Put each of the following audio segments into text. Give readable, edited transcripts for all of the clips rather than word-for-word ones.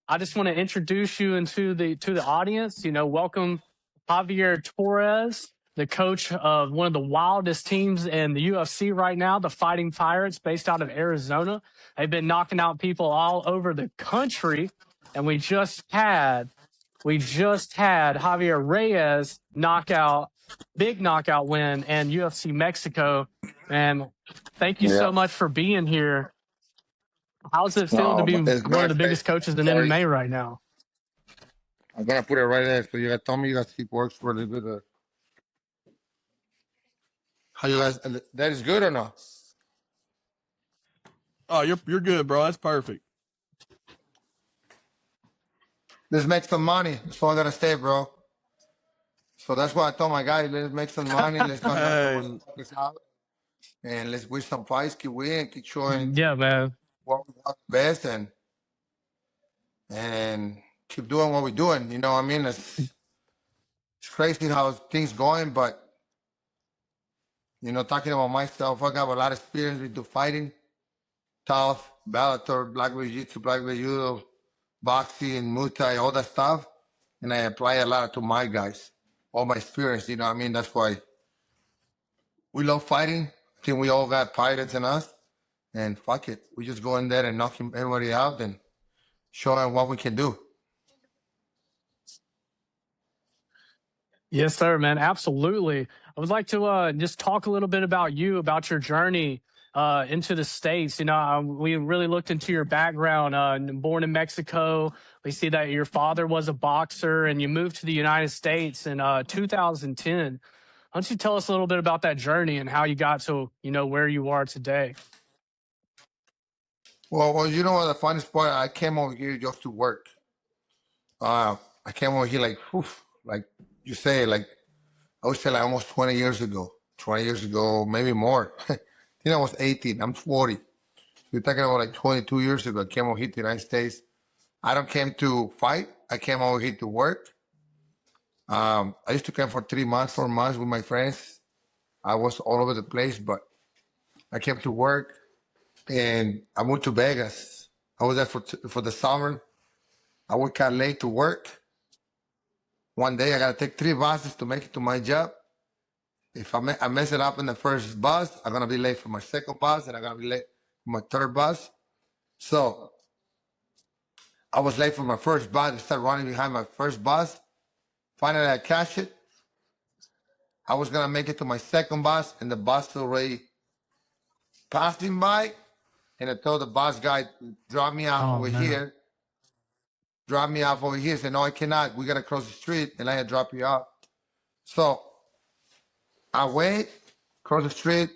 I just want to introduce you into the audience. Welcome Javier Torres, the coach of one of the wildest teams in the UFC right now, the Fighting Pirates, based out of Arizona. They've been knocking out people all over the country, and we just had Javier Reyes big knockout win, and UFC Mexico. And thank you Yeah. so much for being here. How's it feel to No, be it's one of my the biggest pleasure. coaches in Sorry. MMA right now? I'm gonna put it right there. So you guys tell me you guys keep works for a little bit. How you guys? That is good or no? Oh, you're good, bro. That's perfect. Let's make some money. That's all I gotta say, bro. So that's why I told my guys, let's make some money. Let's go knock some Hey, motherfuckers out, and let's win some fights. Keep winning. Keep showing Yeah, man. what we got best, and keep doing what we're doing. You know what I mean? It's crazy how things going, but talking about myself, I got a lot of experience with the fighting, tough, Bellator, black belt jiu-jitsu, black belt judo, boxing, Muay Thai, all that stuff, and I apply a lot to my guys, all my experience. You know what I mean? That's why we love fighting. I think we all got pirates in us, and fuck it, we just go in there and knock everybody out and show them what we can do. Yes, sir, man. Absolutely. I would like to just talk a little bit about you, about your journey into the States. We really looked into your background. Born in Mexico, we see that your father was a boxer, and you moved to the United States in 2010. Why don't you tell us a little bit about that journey and how you got to where you are today? Well, you know what? The funniest part, I came over here just to work. I came over here like, oof, like you say, like I would say like almost 20 years ago. 20 years ago, maybe more. I think I was 18. I'm 40. We're talking about like 22 years ago. I came over here to the United States. I don't came to fight. I came over here to work. I used to come for 3 months, 4 months with my friends. I was all over the place, but I came to work and I moved to Vegas. I was there for the summer. I would come late to work. One day I got to take 3 buses to make it to my job. If I mess it up in the first bus, I'm going to be late for my second bus and I'm going to be late for my third bus. So I was late for my first bus. I started running behind my first bus. Finally, I catch it. I was going to make it to my second bus and the bus already passing by. And I told the bus guy, drop me off Oh over man. here. Drop me off over here. He said, no, I cannot. We got to cross the street and I had to drop you off. So I wait, cross the street.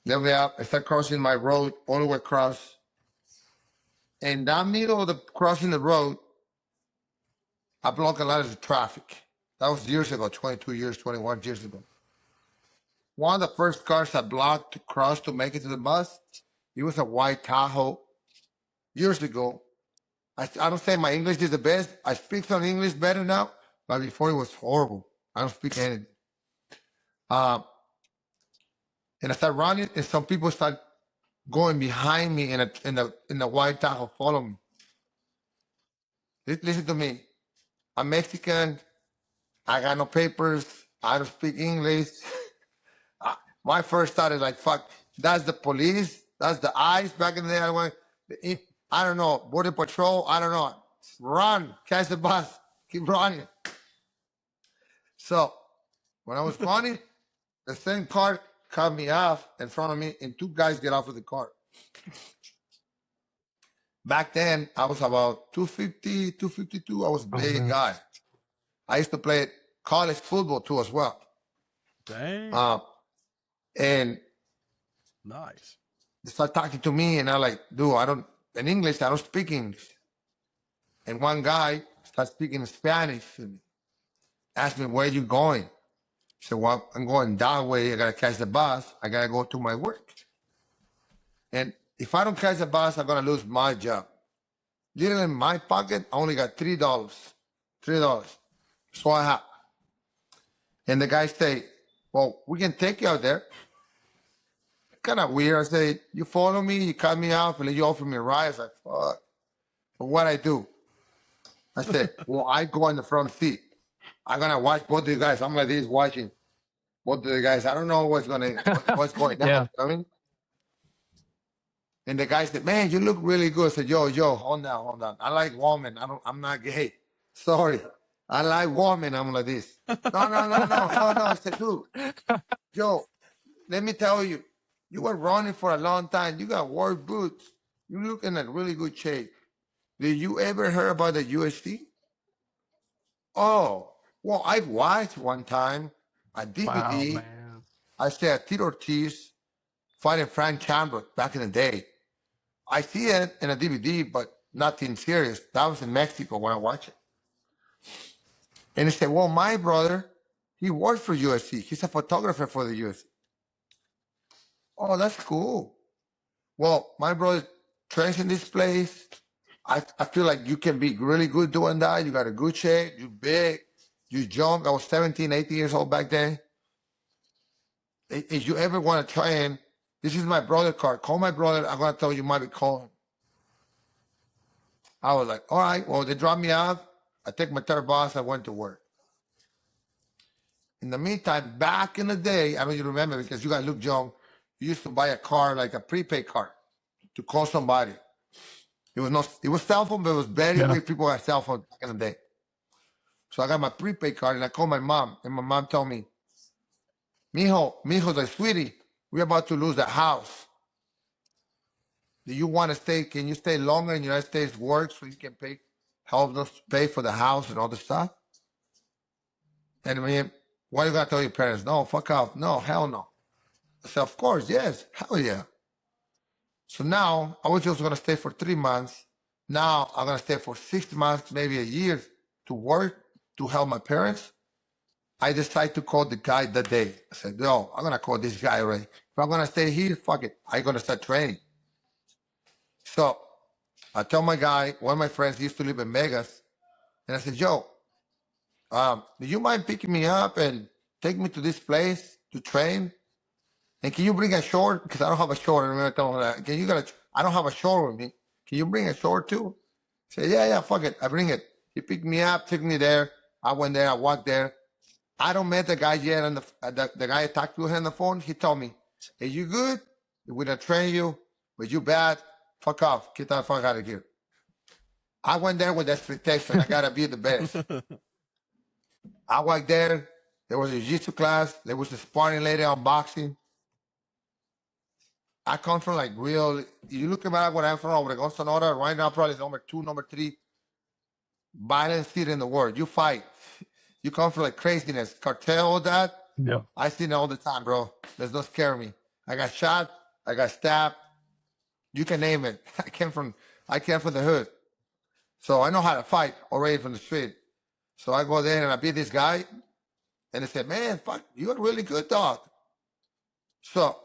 Then I start crossing my road all the way across. And that middle of the crossing the road, I block a lot of the traffic. That was years ago, 22 years, 21 years ago. One of the first cars I blocked to cross to make it to the bus, it was a white Tahoe years ago. I don't say my English is the best. I speak some English better now, but before it was horrible. I don't speak anything. Um, and I start running, and some people start going behind me in the white Tahoe, follow me. Listen to me. I'm Mexican. I got no papers. I don't speak English. My first thought is like, fuck, that's the police. That's the ICE back in the day. I don't know. Border Patrol. I don't know. Run. Catch the bus. Keep running. So when I was running, the same car cut me off in front of me, and two guys get off of the car. Back then, I was about 250, 252. I was a Oh big man. guy. I used to play college football too as well. dang, Uh, and nice. they start talking to me, and I'm like, dude, in English, I don't speak English. And one guy starts speaking Spanish to me, asked me, where you going? I said, well, I'm going that way. I got to catch the bus. I got to go to my work. And if I don't catch the bus, I'm going to lose my job. Little in my pocket, I only got $3. $3. So I have. And the guy say, well, we can take you out there. Kind of weird. I say, you follow me, you cut me off, and then you offer me a ride. I was like, fuck. But what I do, I said, well, I go in the front seat. I'm gonna watch both of you guys. I'm like this watching both of the guys. I don't know what's what's going on. Yeah. I mean, and the guy said, "Man, you look really good." I said, "Yo, hold on, hold on. I like women. I'm not gay. Sorry, I like women." I'm like this. No. I said, "Dude, yo, let me tell you, you were running for a long time. You got work boots. You look in a really good shape. Did you ever hear about the UFC?" Oh, well, I watched one time a Wow, DVD. man. I said Tito Ortiz fighting Frank Chambers back in the day. I see it in a DVD, but nothing serious. That was in Mexico when I watched it. And he said, well, my brother, he works for UFC. He's a photographer for the UFC. Oh, that's cool. Well, my brother trains in this place. I feel like you can be really good doing that. You got a good shape. You big. You young. I was 17, 18 years old back then. If you ever want to train, this is my brother card. Call my brother. I'm going to tell you, might be calling. I was like, all right, well, they dropped me off. I take my third bus. I went to work. In the meantime, back in the day, I don't know if you remember because you guys look young, you used to buy a card, like a prepaid card, to call somebody. It was cell phone, but it was very Yeah. weird. People had cell phones back in the day. So I got my prepaid card and I called my mom, and my mom told me, mijo, like, sweetie, we're about to lose the house. Do you want to stay? Can you stay longer in the United States work so you can help us pay for the house and all the stuff? And I mean, why are you gonna tell your parents? No, fuck off. No, hell no. I said, of course, yes, hell yeah. So now I was just gonna stay for 3 months. Now I'm gonna stay for 6 months, maybe a year to work to help my parents. I decided to call the guy that day. I said, yo, I'm gonna call this guy already. If I'm gonna stay here, fuck it. I'm gonna start training. So I tell my guy, one of my friends used to live in Vegas, and I said, yo, do you mind picking me up and take me to this place to train? And can you bring a short? Because I don't have a short. I remember telling him that. I don't have a short with me. Can you bring a short too? I said, yeah, fuck it. I bring it. He picked me up, took me there. I went there. I walked there. I don't met the guy yet. And the guy I talked to him on the phone, he told me, hey, you good? We're going to train you, but you bad. Fuck off. Get the fuck out of here. I went there with expectation. I got to be the best. I walked there. There was a jiu-jitsu class. There was a sparring lady on boxing. I come from like real. You look at where I'm from, Obregon, Sonora. Right now, probably number 2, number 3 violent city in the world. You fight. You come from like craziness, cartel, all that. Yeah. I see it all the time, bro. There's no scare me. I got shot. I got stabbed. You can name it. I came from the hood, so I know how to fight already from the street. So I go there and I beat this guy, and they said, "Man, fuck, you're a really good dog." So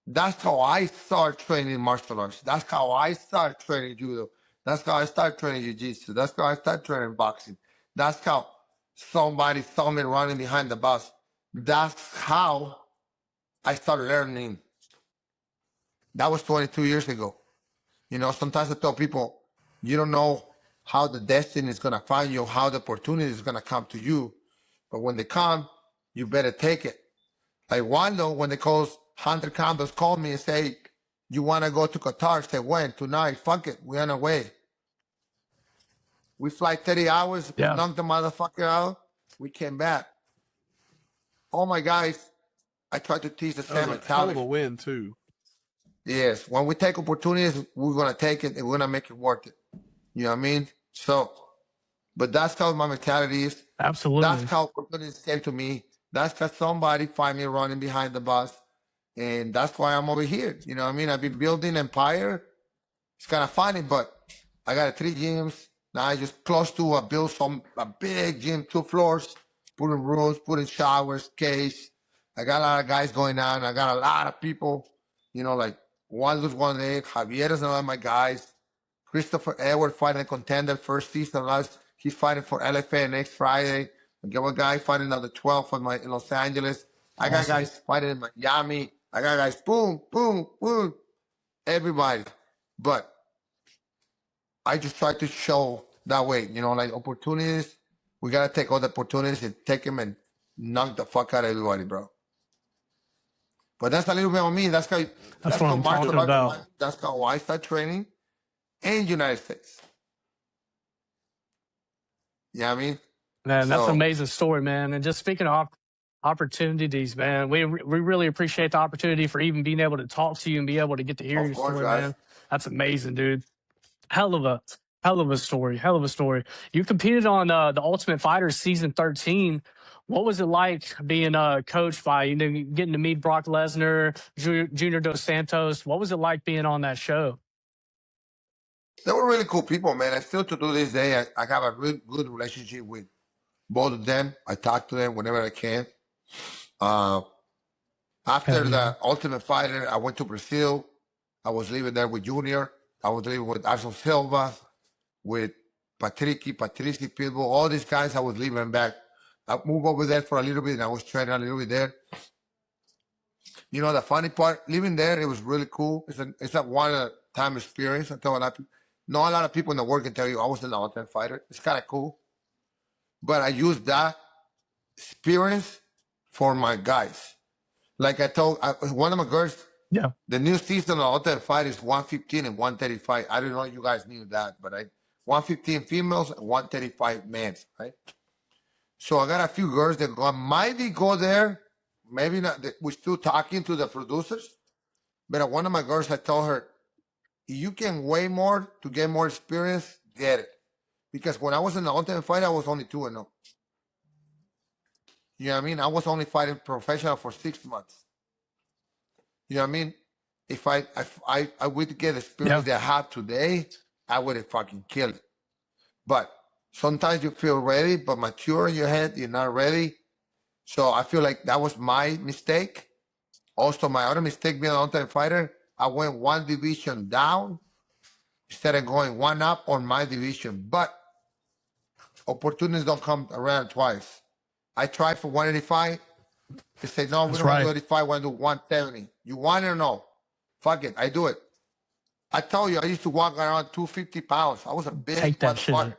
that's how I start training martial arts. That's how I start training judo. That's how I start training jiu-jitsu. That's how I start training boxing. That's how somebody saw me running behind the bus. That's how I started learning. That was 22 years ago. You know, sometimes I tell people, you don't know how the destiny is going to find you, how the opportunity is going to come to you. But when they come, you better take it. Like Wando, when they calls Hunter Campbell called me and say, you want to go to Qatar? I say, when? Tonight. Fuck it. We're on our way. We fly 30 hours. We Yeah. knocked the motherfucker out. We came back. All my guys, I try to teach the That same was a hell of mentality. a win too. Yes. When we take opportunities, we're going to take it and we're going to make it worth it. You know what I mean? So, but that's how my mentality is. Absolutely. That's how opportunities came to me. That's because somebody find me running behind the bus. And that's why I'm over here. You know what I mean? I've been building empire. It's kind of funny, but I got 3 gyms. Now I just close to build a big gym, 2 floors, put in rooms, put in showers, cage. I got a lot of guys going on. I got a lot of people, you know, like one lose one leg. Javier is one of my guys. Christopher Edward fighting a contender first season. He's fighting for LFA next Friday. I got a guy fighting on the 12th in Los Angeles. I got guys fighting in Miami. I got guys, boom, boom, boom, everybody. But I just try to show that way, like opportunities. We gotta take all the opportunities and take them and knock the fuck out of everybody, bro. But that's a little bit on me. That's That's what how I'm talking about. that's how I start training in United States. You know what I mean? Man, that's an So amazing story, man. And just speaking of opportunities, man, we really appreciate the opportunity for even being able to talk to you and be able to get to hear of your course, story, guys. man. That's amazing, dude. Hell of a hell of a story. Hell of a story. You competed on the Ultimate Fighter season 13. What was it like being coached by getting to meet Brock Lesnar, Junior Dos Santos? What was it like being on that show? They were really cool people, man. I still to this day, I have a really good relationship with both of them. I talk to them whenever I can. Uh, After Hell yeah. the Ultimate Fighter, I went to Brazil. I was living there with Junior. I was living with Arson Silva, with Patrici Pitbull, all these guys. I was living back. I moved over there for a little bit, and I was training a little bit there. The funny part, living there, it was really cool. It's a one-time experience. I tell a lot of people, not a lot of people in the world can tell you I was an Ultimate Fighter. It's kind of cool. But I used that experience for my guys. Like I told one of my girls, Yeah. the new season of Ultimate Fighter is 115 and 135. I don't know if you guys knew that, but 115 females and 135 men, right? So I got a few girls that might go there. Maybe not. We're still talking to the producers. But one of my girls, I told her, you can weigh more to get more experience, get it. Because when I was in the Ultimate Fighter, I was only 2-0. You know what I mean? I was only fighting professional for 6 months. You know what I mean? If I would get the experience that I have today, I would have fucking killed it. But sometimes you feel ready, but mature in your head, you're not ready. So I feel like that was my mistake. Also, my other mistake being an Ultimate Fighter, I went one division down instead of going one up on my division. But opportunities don't come around twice. I tried for 185. They said, no, we don't want to do 85, we want to do 170. You want it or no? Fuck it, I do it. I tell you, I used to walk around 250 pounds. I was a big motherfucker.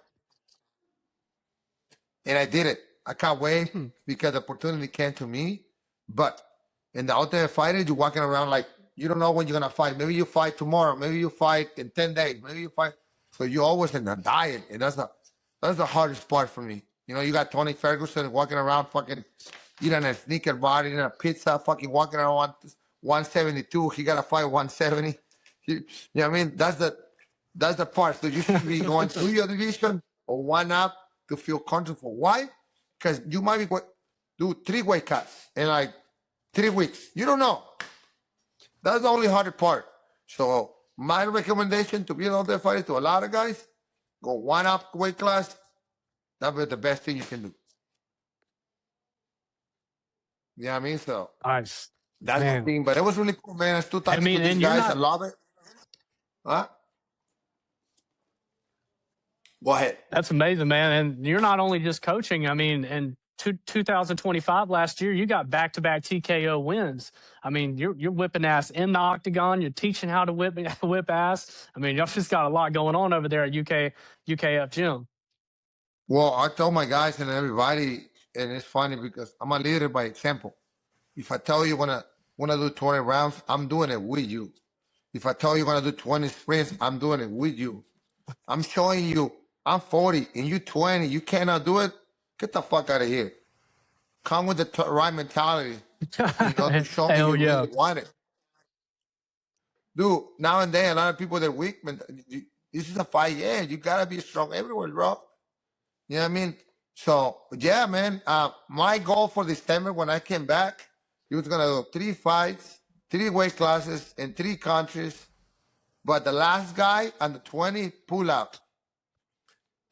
And I did it. I can't wait because the opportunity came to me. But in the Ultimate Fighter, you're walking around like you don't know when you're going to fight. Maybe you fight tomorrow. Maybe you fight in 10 days. Maybe you fight. So you're always in a diet. And that's the hardest part for me. You got Tony Ferguson walking around fucking eating a sneaker bar, eating a pizza, fucking walking around 172. He got to fight 170. You know what I mean? That's the part. So you should be going through your division or one up to feel comfortable. Why? Because you might be do 3 weight cuts in like 3 weeks. You don't know. That's the only hard part. So my recommendation to be an Ultimate Fighter to a lot of guys, go one up weight class. That'll be the best thing you can do. You know what I mean? So Nice. that's the thing. But it was really cool, man. I still talking to these guys. I love it. Huh? Go ahead. That's amazing, man. And you're not only just coaching. I mean, in 2025 last year, you got back-to-back TKO wins. I mean, you're whipping ass in the octagon. You're teaching how to whip ass. I mean, y'all just got a lot going on over there at UKF Gym. Well, I tell my guys and everybody, and it's funny because I'm a leader by example. If I tell you wanna do 20 rounds, I'm doing it with you. If I tell you wanna do 20 sprints, I'm doing it with you. I'm showing you I'm 40 and you 20. You cannot do it. Get the fuck out of here. Come with the right mentality. To show me you really want it. Dude, now and then, a lot of people that are weak, this is a fight. Yeah, you gotta be strong everywhere, bro. You know what I mean? So, yeah, man. My goal for December when I came back, he was gonna do 3 fights, 3 weight classes in 3 countries. But the last guy on the 20 pull out.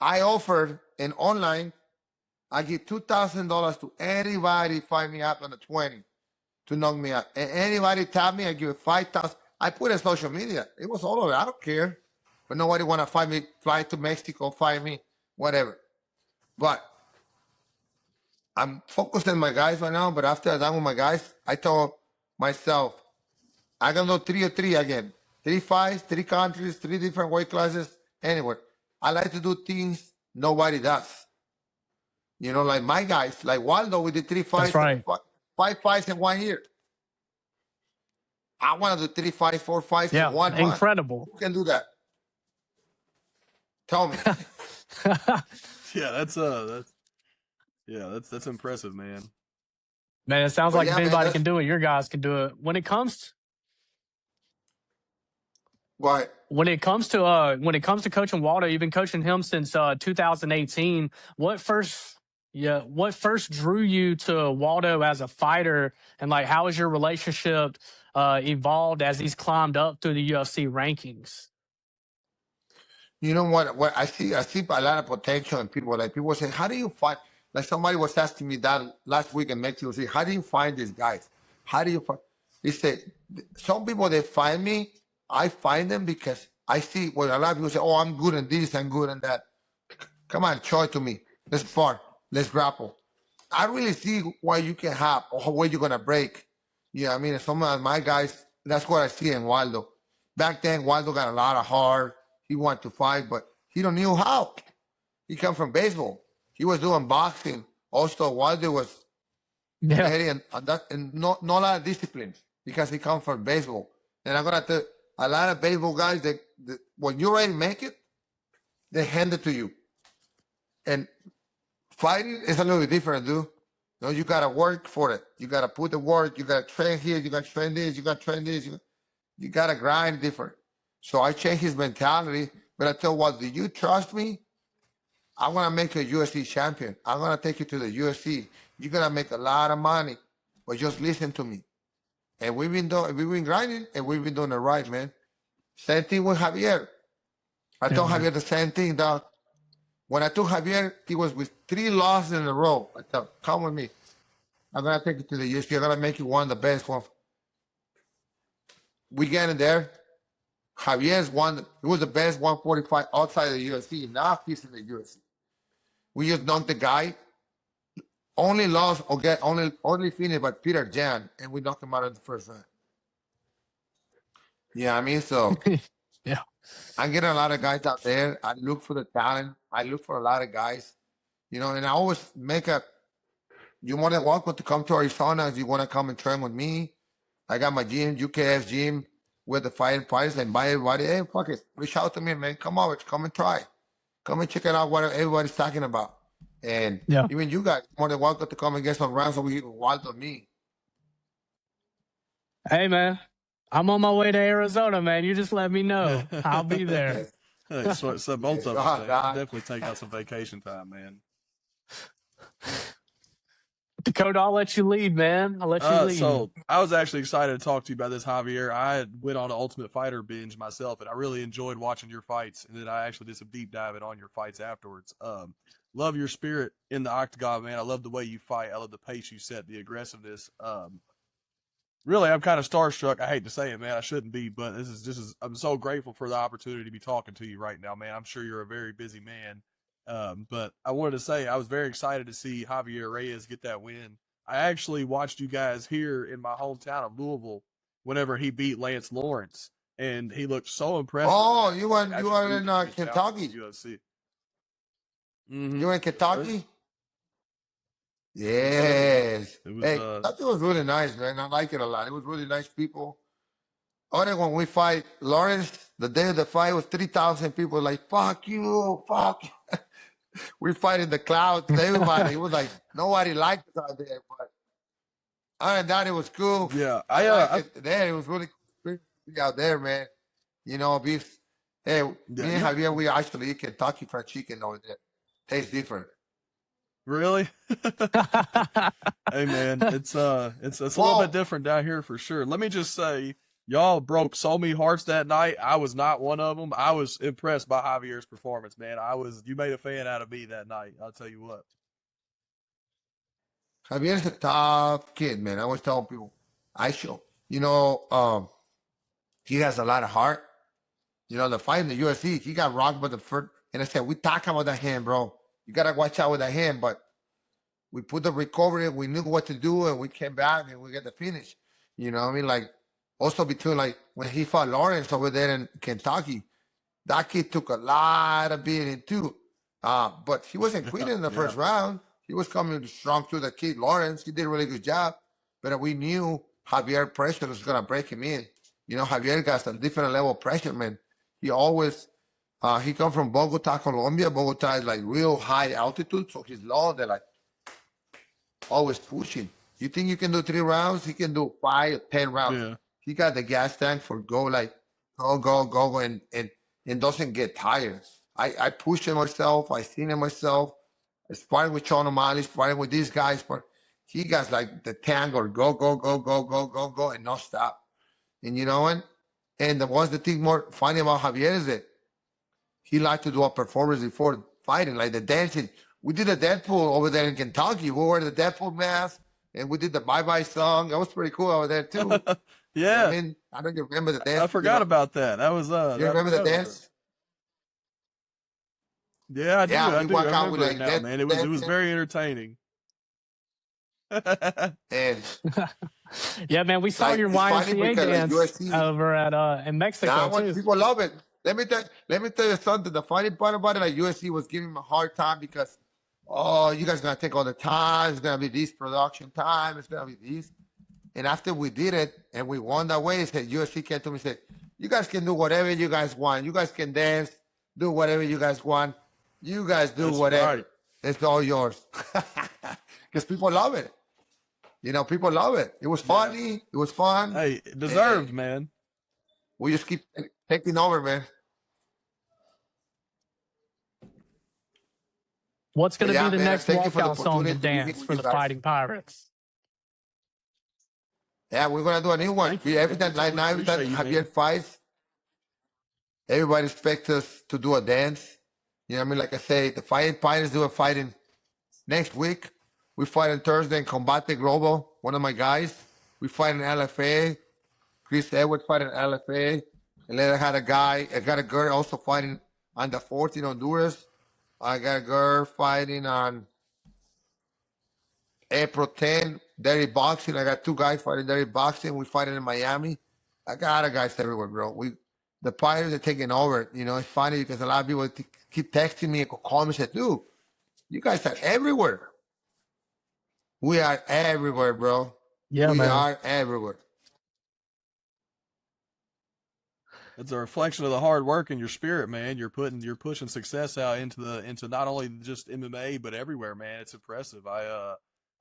I offered an online. I give $2,000 to anybody fight me up on the 20 to knock me out. And anybody tap me, I give it 5,000. I put it on social media. It was all over. I don't care. But nobody want to fight me, fly to Mexico, fight me, whatever. But I'm focused on my guys right now. But after I'm done with my guys, I told myself, I'm going to do 3 or 3 again. 3 fights, 3 countries, 3 different weight classes, anywhere. I like to do things nobody does. You know, like my guys, like Waldo, we did That's right. 5 fights in 1 year. I want to do 3 fights, 4 fights in Yeah, 1 month. incredible. Who can do that? Tell me. Yeah, that's impressive, man. Man, it sounds But like if yeah, man, anybody that's can do it, your guys can do it. why. When it comes to coaching Waldo, you've been coaching him since 2018. What first drew you to Waldo as a fighter, and like how has your relationship evolved as he's climbed up through the UFC rankings? You know what? What I see a lot of potential in people. Like people say, how do you find? Like somebody was asking me that last week in Mexico. Say, how do you find these guys? How do you find? They say some people they find me. I find them because I see what a lot of people say. Oh, I'm good in this. I'm good in that. Come on, show it to me. Let's spar. Let's grapple. I really see what you can have or where you're gonna break. Yeah, I mean, some of my guys, that's what I see in Waldo. Back then, Waldo got a lot of heart. He wanted to fight, but he don't knew how. He come from baseball. He was doing boxing. Also, Waldo was Yeah, very and not a lot of discipline because he come from baseball. And I'm gonna tell a lot of baseball guys that when you already make it, they hand it to you. And fighting is a little bit different, dude. You know, you gotta work for it. You gotta put the work. You gotta train here. You gotta train this. You gotta train this. You gotta grind different. So I changed his mentality. But I tell what, do you trust me? I'm gonna make you a UFC champion. I'm gonna take you to the UFC. You're gonna make a lot of money, but just listen to me. And we've been grinding, and we've been doing it right, man. Same thing with Javier. I yeah, told man. Javier the same thing, dog. When I took Javier, he was with 3 losses in a row. I tell, come with me. I'm gonna take you to the UFC. I'm gonna make you one of the best ones. We get in there. Javier's one. He was the best 145 outside of the UFC. Now he's in the UFC. We just knocked the guy. Only lost or get only finished by Peter Jan, and we knocked him out in the first round. Yeah, I mean, so Yeah, I get a lot of guys out there. I look for the talent. I look for a lot of guys, you know, and I always make a. You more than welcome to come to Arizona if you want to come and train with me. I got my gym, UKF gym, with the fighting fighters, and buy everybody. Hey, fuck it, reach out to me, man. Come over, come and try. Come and check it out what everybody's talking about. And yeah. even you guys more than welcome to come and get some rounds so we can wild on me. Hey, man, I'm on my way to Arizona, man. You just let me know. I'll be there. Yes, Hey, so both yes, of go us, ahead, man. God. Definitely take out some vacation time, man. Dakota, I'll let you lead, man. I'll let you lead. So I was actually excited to talk to you about this, Javier. I went on an Ultimate Fighter binge myself, and I really enjoyed watching your fights. And then I actually did some deep diving on your fights afterwards. Love your spirit in the octagon, man. I love the way you fight. I love the pace you set, the aggressiveness. Really, I'm kind of starstruck. I hate to say it, man. I shouldn't be, but I'm so grateful for the opportunity to be talking to you right now, man. I'm sure you're a very busy man. But I wanted to say I was very excited to see Javier Reyes get that win. I actually watched you guys here in my hometown of Louisville whenever he beat Lance Lawrence, and he looked so impressive. Oh, You you are in Kentucky. UFC. You in Kentucky? Yes, Yes. it was. Hey, Kentucky was really nice, man. I like it a lot. It was really nice people. Only when we fight Lawrence, the day of the fight was 3,000 people like, fuck you, fuck. We fight in the clouds, everybody. It was like, nobody liked us out there. But other than that, it was cool. Yeah, I liked it there. It was really cool to be out there, man. You know, beef. Hey, yeah, me and Javier, we actually eat Kentucky Fried Chicken over there. Tastes different. really? Hey man, it's a little bit Well, different down here for sure. Let me just say, y'all broke so many hearts that night. I was not one of them. I was impressed by Javier's performance, man. You made a fan out of me that night. I'll tell you what. Javier's a tough kid, man. I always tell people, I show. You know, he has a lot of heart. You know, the fight in the UFC, he got rocked by the first. And I said, we talk about that hand, bro. You gotta watch out with that hand. But we put the recovery, we knew what to do, and we came back and we got the finish. You know what I mean? Like, also between like when he fought Lawrence over there in Kentucky, That kid took a lot of beating too. But he wasn't quitting in the first round. He was coming strong to the kid, Lawrence. He did a really good job. But we knew Javier pressure was going to break him in. You know, Javier got a different level of pressure, man. He always, he come from Bogota, Colombia. Bogota is like real high altitude, so he's low. They're like always pushing. You think you can do 3 rounds? He can do 5, 10 rounds. Yeah. He got the gas tank for go, and doesn't get tired. I push him myself. I seen him myself. Sparring with Sean O'Malley, sparring with these guys, but he got like the tank or go, and not stop. And you know what? And the thing more funny about Javier is that he liked to do a performance before fighting, like the dancing. We did a Deadpool over there in Kentucky. We wore the Deadpool mask, and we did the Bye Bye song. That was pretty cool over there too. Yeah. I mean, I don't remember the dance. I forgot about that. That was You remember the dance? Yeah, I do. Yeah, I we do. walk I out remember with it like now, that, man. It was very entertaining. and Yeah, man, we saw like, your it's funny YMCA because like dance UFC, over at in Mexico that one too. people love it. Let me tell you something. The funny part about it, like UFC was giving him a hard time because, oh, you guys gonna take all the time. It's gonna be this production time. It's gonna be this. And after we did it and we won that way, said UFC came to me and said, "You guys can do whatever you guys want. You guys can dance, do whatever you guys want. You guys do That's whatever. right. It's all yours." Because people love it. You know, people love it. It was funny. It was fun. Hey, deserved, man. We just keep taking over, man. What's going But to yeah, be the man, next thank you for the walkout song to opportunity to be here dance with for you the guys. Fighting Pirates? Yeah, we're gonna do a new one. Thank you. Every Man. time, like now, every time Appreciate you, Javier man. fights, everybody expects us to do a dance. You know what I mean? Like I say, the Fighting Pirates do a fighting next week. We fight on Thursday in Combate Global, one of my guys. We fight in LFA. Chris Edwards fight in LFA. And then I got a girl also fighting on the 4th in Honduras. I got a girl fighting on April 10th, Derry Boxing. I got 2 guys fighting Derry Boxing. We fighting in Miami. I got other guys everywhere, bro. The Pirates are taking over. You know, it's funny because a lot of people keep texting me and call me and say, "Dude, you guys are everywhere." We are everywhere, bro. Yeah, We man. are everywhere. It's a reflection of the hard work and your spirit, man. You're pushing success out into not only just MMA but everywhere, man. It's impressive.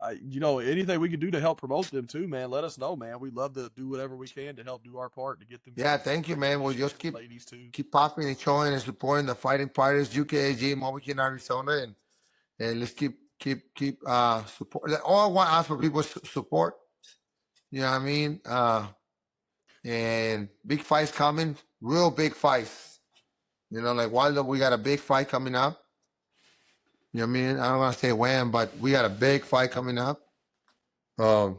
Anything we can do to help promote them too, man. Let us know, man. We'd love to do whatever we can to help do our part to get them. Yeah, thank you, man. We'll just ladies too. keep popping and showing and supporting the Fighting Pirates, UKAG, over here in Arizona, and let's keep support. All I want to ask for people is support. You know what I mean? And big fights coming, real big fights. You know, like Wilder, we got a big fight coming up. You know what I mean? I don't want to say when, but we got a big fight coming up. That's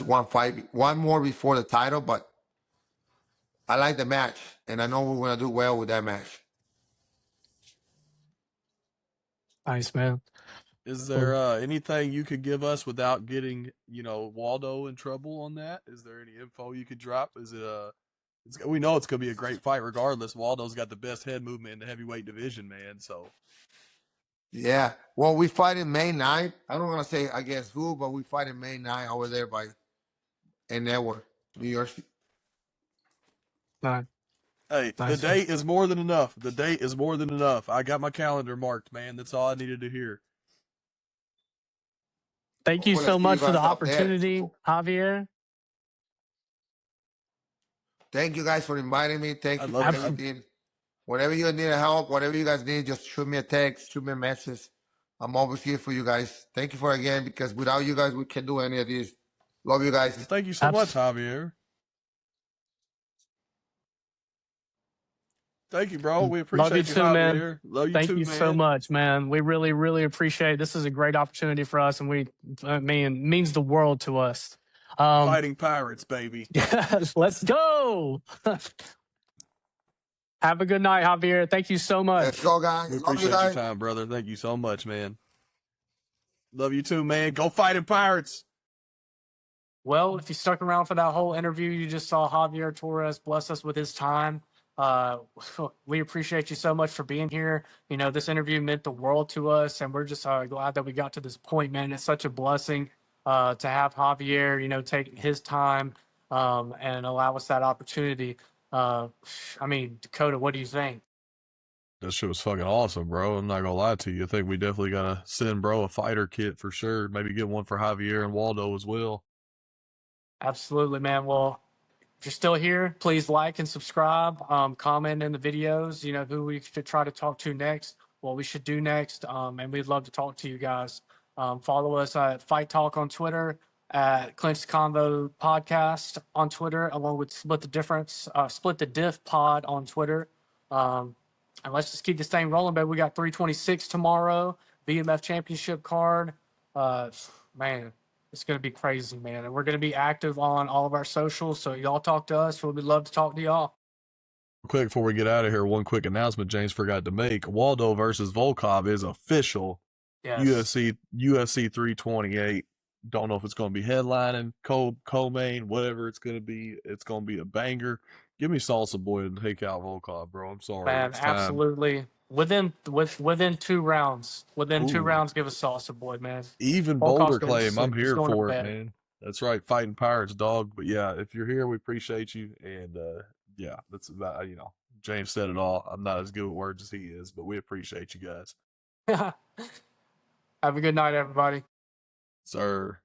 one fight, one more before the title, but I like the match, and I know we're going to do well with that match. Nice, man. Is there anything you could give us without getting, Waldo in trouble on that? Is there any info you could drop? Is it we know it's gonna be a great fight regardless. Waldo's got the best head movement in the heavyweight division, man. So yeah, well, we fight in May 9th. I don't want to say against who, but we fight in May 9th over there in Network, New York City. Nice. Hey, Nice. the date is more than enough. The date is more than enough. I got my calendar marked, man. That's all I needed to hear. Thank you so much for the opportunity, Javier. Thank you guys for inviting me. Thank you for love it. everything. Whenever you need help, whatever you guys need, just shoot me a text, shoot me a message. I'm always here for you guys. Thank you for again, because without you guys, we can't do any of this. Love you guys. Thank you so much, Javier. Thank you, bro. We appreciate Love you too, man. Love you Thank too, you man. so much, man. We really, really appreciate it. This is a great opportunity for us, and means the world to us. Fighting Pirates, baby. Yes, let's go. Have a good night, Javier. Thank you so much. Let's go, guys. We appreciate your time, brother. Thank you so much, man. Love you too, man. Go Fighting Pirates. Well, if you stuck around for that whole interview, you just saw Javier Torres bless us with his time. We appreciate you so much for being here. You know, this interview meant the world to us, and we're just glad that we got to this point, man. It's such a blessing to have Javier, you know, take his time and allow us that opportunity. I mean, Dakota, what do you think? That shit was fucking awesome, bro. I'm not gonna lie to you. I think we definitely gotta send bro a fighter kit for sure. Maybe get one for Javier and Waldo as well. Absolutely, man. Well, if you're still here, please like and subscribe. Comment in the videos, you know, who we should try to talk to next, what we should do next. And we'd love to talk to you guys. Follow us at Fight Talk on Twitter, at Clinch Convo Podcast on Twitter, along with Split the Diff Pod on Twitter. And let's just keep this thing rolling, baby. We got 326 tomorrow, BMF Championship card. Man, it's going to be crazy, man. And we're going to be active on all of our socials. So y'all talk to us. We'd love to talk to y'all. Quick before we get out of here, one quick announcement James forgot to make. Waldo versus Volkov is official. Yes. UFC 328. Don't know if it's going to be headlining, co-main, whatever it's going to be. It's going to be a banger. Give me Salsa Boy and take out Volkov, bro. I'm sorry. Man, absolutely. Within 2 rounds. Within 2 Ooh. rounds, give us Salsa Boy, man. Even Volkov's bolder going to claim. I'm sleep. He's here going to for it, bed. man. That's right. Fighting Pirates, dog. But yeah, if you're here, we appreciate you. And yeah, that's about, you know, James said it all. I'm not as good with words as he is, but we appreciate you guys. Have a good night, everybody. Sir.